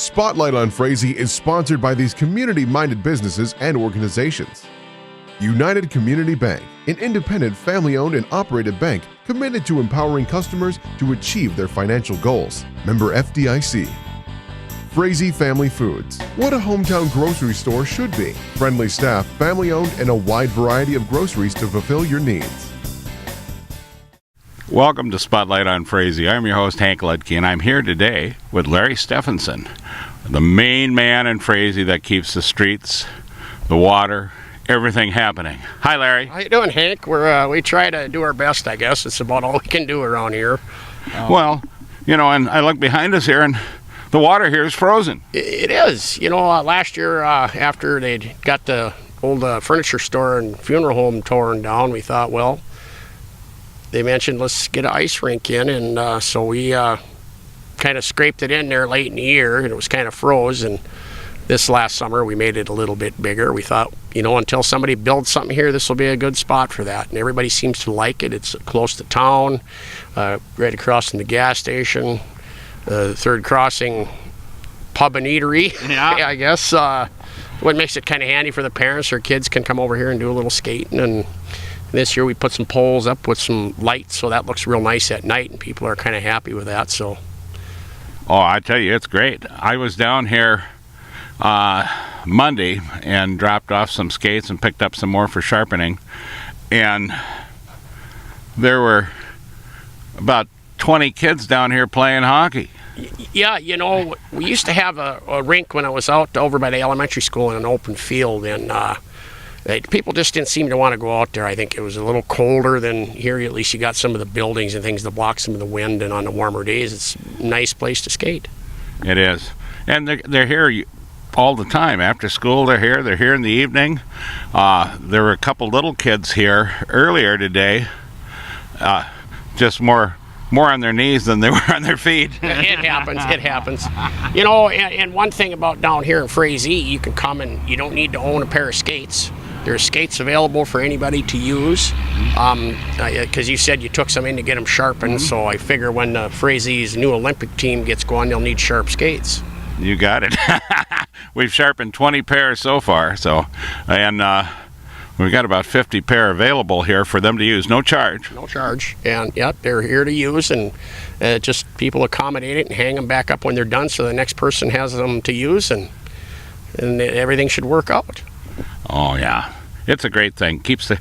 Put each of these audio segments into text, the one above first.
Spotlight on Frazee is sponsored by these community-minded businesses and organizations. United Community Bank, an independent, family-owned and operated bank committed to empowering customers to achieve their financial goals. Member FDIC. Frazee Family Foods, what a hometown grocery store should be. Friendly staff, family-owned, and a wide variety of groceries to fulfill your needs. Welcome to Spotlight on Frazee. I'm your host, Hank Ledke, and I'm here today with Larry Stephenson, the main man in Frazee that keeps the streets, the water, everything happening. Hi, Larry. How you doing, Hank? We try to do our best, I guess. It's about all we can do around here. Well, you know, and I look behind us here, and the water here is frozen. It is. You know, last year after they'd got the old furniture store and funeral home torn down, we thought, well, they mentioned let's get an ice rink in, and so we kind of scraped it in there late in the year, and it was kind of froze. And this last summer we made it a little bit bigger. We thought, you know, until somebody builds something here, this will be a good spot for that. And everybody seems to like it. It's close to town, right across from the gas station, Third Crossing pub and eatery. Yeah. I guess what makes it kind of handy for the parents or kids can come over here and do a little skating. And this year we put some poles up with some lights, so that looks real nice at night, and people are kind of happy with that. So, oh, I tell you, it's great. I was down here Monday and dropped off some skates and picked up some more for sharpening, and there were about 20 kids down here playing hockey. Yeah, you know, we used to have a rink when I was out over by the elementary school in an open field, and people just didn't seem to want to go out there. I think it was a little colder than here. At least you got some of the buildings and things to block some of the wind, and on the warmer days it's a nice place to skate. It is. And they're here all the time. After school they're here in the evening. There were a couple little kids here earlier today, just more on their knees than they were on their feet. It happens. You know, and one thing about down here in Frazee, you can come and you don't need to own a pair of skates. There's skates available for anybody to use, because you said you took some in to get them sharpened, so I figure when Frazee's new Olympic team gets going, they'll need sharp skates. You got it. We've sharpened 20 pairs so far, and we've got about 50 pair available here for them to use, no charge. No charge, and yep, they're here to use, and just people accommodate it and hang them back up when they're done, so the next person has them to use, and everything should work out. Oh yeah, it's a great thing. Keeps the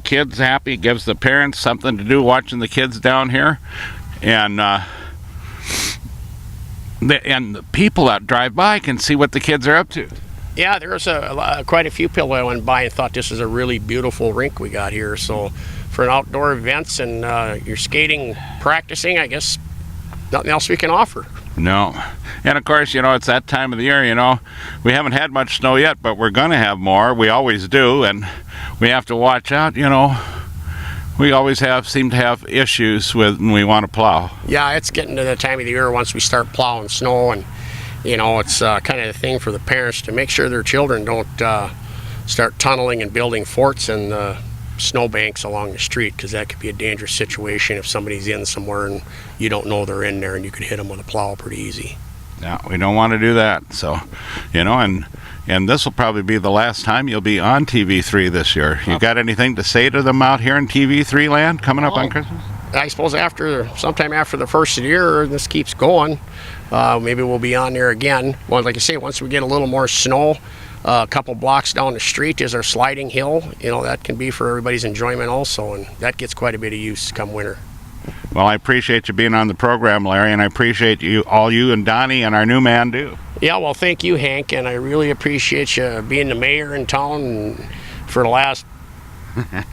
kids happy, gives the parents something to do watching the kids down here, and the people that drive by can see what the kids are up to. Yeah, there's quite a few people that went by and thought this is a really beautiful rink we got here. So for an outdoor events and you're skating, practicing, I guess nothing else we can offer. No. And of course, you know, it's that time of the year, you know. We haven't had much snow yet, but we're going to have more. We always do, and we have to watch out, you know. We always seem to have issues when we want to plow. Yeah, it's getting to the time of the year once we start plowing snow, and you know, it's kind of a thing for the parents to make sure their children don't start tunneling and building forts in the snowbanks along the street, because that could be a dangerous situation if somebody's in somewhere and you don't know they're in there, and you could hit them with a plow pretty easy. Yeah, we don't want to do that. So, you know, and this will probably be the last time you'll be on TV3 this year. You got anything to say to them out here in TV3 land coming up on Christmas? I suppose sometime after the first of the year, this keeps going, maybe we'll be on there again. Well, like I say, once we get a little more snow, a couple blocks down the street is our sliding hill. You know, that can be for everybody's enjoyment also, and that gets quite a bit of use come winter. Well, I appreciate you being on the program, Larry, and I appreciate all you and Donnie and our new man do. Yeah, well, thank you, Hank, and I really appreciate you being the mayor in town for the last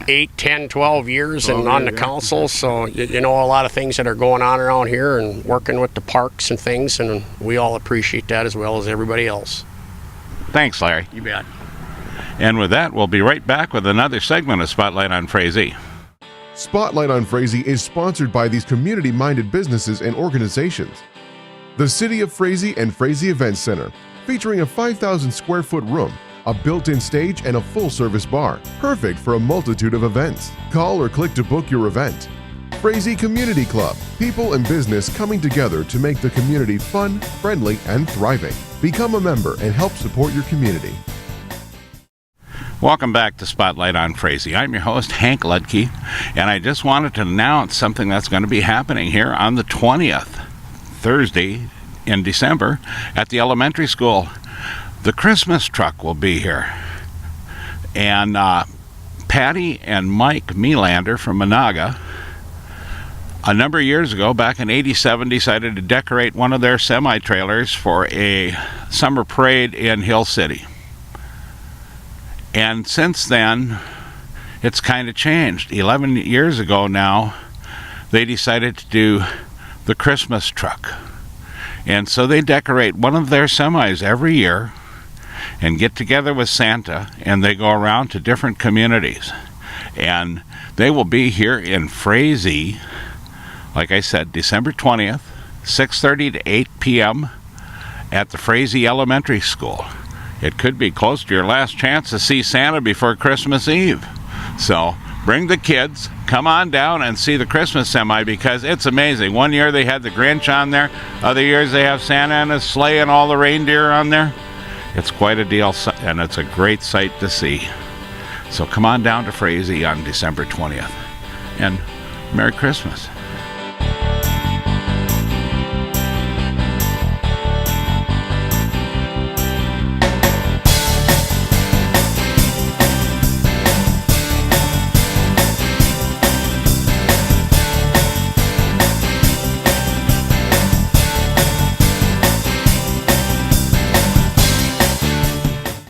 8, 10, 12 years and on the council. So, you know, a lot of things that are going on around here and working with the parks and things, and we all appreciate that as well as everybody else. Thanks, Larry. You bet. And with that, we'll be right back with another segment of Spotlight on Frazee. Spotlight on Frazee is sponsored by these community-minded businesses and organizations. The City of Frazee and Frazee Event Center, featuring a 5,000 square foot room, a built-in stage, and a full-service bar, perfect for a multitude of events. Call or click to book your event. Frazee Community Club, people and business coming together to make the community fun, friendly, and thriving. Become a member and help support your community. Welcome back to Spotlight on Frazee. I'm your host, Hank Ludke, and I just wanted to announce something that's going to be happening here on the 20th, Thursday in December, at the elementary school. The Christmas truck will be here. And Patty and Mike Melander from Monaga, a number of years ago, back in '87, decided to decorate one of their semi-trailers for a summer parade in Hill City. And since then, it's kind of changed. 11 years ago now, they decided to do the Christmas truck. And so they decorate one of their semis every year and get together with Santa, and they go around to different communities. And they will be here in Frazee, like I said, December 20th, 6:30 to 8 p.m. at the Frazee Elementary School. It could be close to your last chance to see Santa before Christmas Eve. So bring the kids, come on down and see the Christmas semi, because it's amazing. One year they had the Grinch on there. Other years they have Santa and his sleigh and all the reindeer on there. It's quite a deal, and it's a great sight to see. So come on down to Frazee on December 20th. And Merry Christmas.